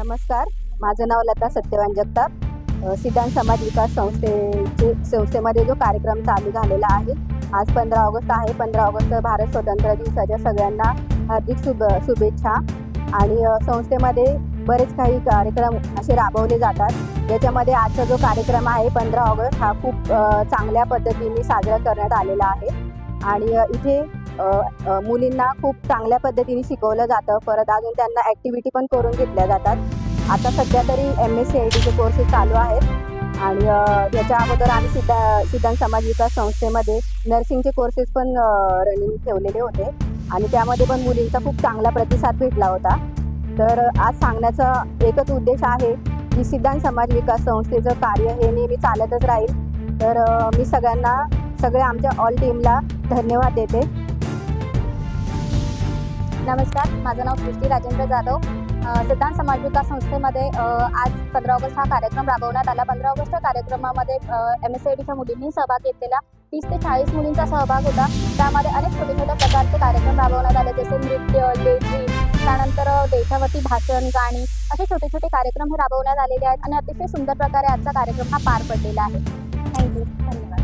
नमस्कार, माझं नाव लता सत्यवान जगताप. सिद्धांत समाज विकास संस्थेमध्ये जो कार्यक्रम चालू झालेला आहे, आज 15 ऑगस्ट आहे. 15 ऑगस्ट भारत स्वातंत्र्य दिवसाच्या सगळ्यांना हार्दिक शुभेच्छा. आणि संस्थेमध्ये बरेच काही कार्यक्रम असे राबवले जातात. याच्यामध्ये आजचा जो कार्यक्रम आहे 15 ऑगस्ट हा खूप चांगल्या पद्धतीने साजरा करण्यात आलेला आहे. आणि इथे मुलींना खूप चांगल्या पद्धतीने शिकवलं जातं. परत अजून त्यांना ॲक्टिव्हिटी पण करून घेतल्या जातात. आता सध्या तरी MSc-ITचे कोर्सेस चालू आहेत. आणि याच्या अगोदर आम्ही सिद्धांत समाज विकास संस्थेमध्ये नर्सिंगचे कोर्सेस पण रनिंग ठेवलेले होते आणि त्यामध्ये पण मुलींचा खूप चांगला प्रतिसाद भेटला होता. तर आज सांगण्याचा एकच उद्देश आहे की सिद्धांत समाज विकास संस्थेचं कार्य हे नेहमी चालतच राहील. तर मी सगळ्या आमच्या ऑल टीमला धन्यवाद देते. नमस्कार, माझं नाव सृष्टी राजेंद्र जाधव. सिद्धांत समाज विकास संस्थेमध्ये आज 15 ऑगस्ट हा कार्यक्रम राबवण्यात आला. 15 ऑगस्टच्या कार्यक्रमामध्ये MSc-ITच्या मुलींनी सहभाग घेतलेला 30 ते 40 मुलींचा सहभाग होता. त्यामध्ये अनेक छोटे छोट्या प्रकारचे कार्यक्रम राबवण्यात आले, जसे नृत्य, लेझिम, त्यानंतर देशावरती भाषण, गाणी, असे छोटे छोटे कार्यक्रम हे राबवण्यात आलेले आहेत आणि अतिशय सुंदर प्रकारे आजचा कार्यक्रम हा पार पडलेला आहे. थँक्यू, धन्यवाद.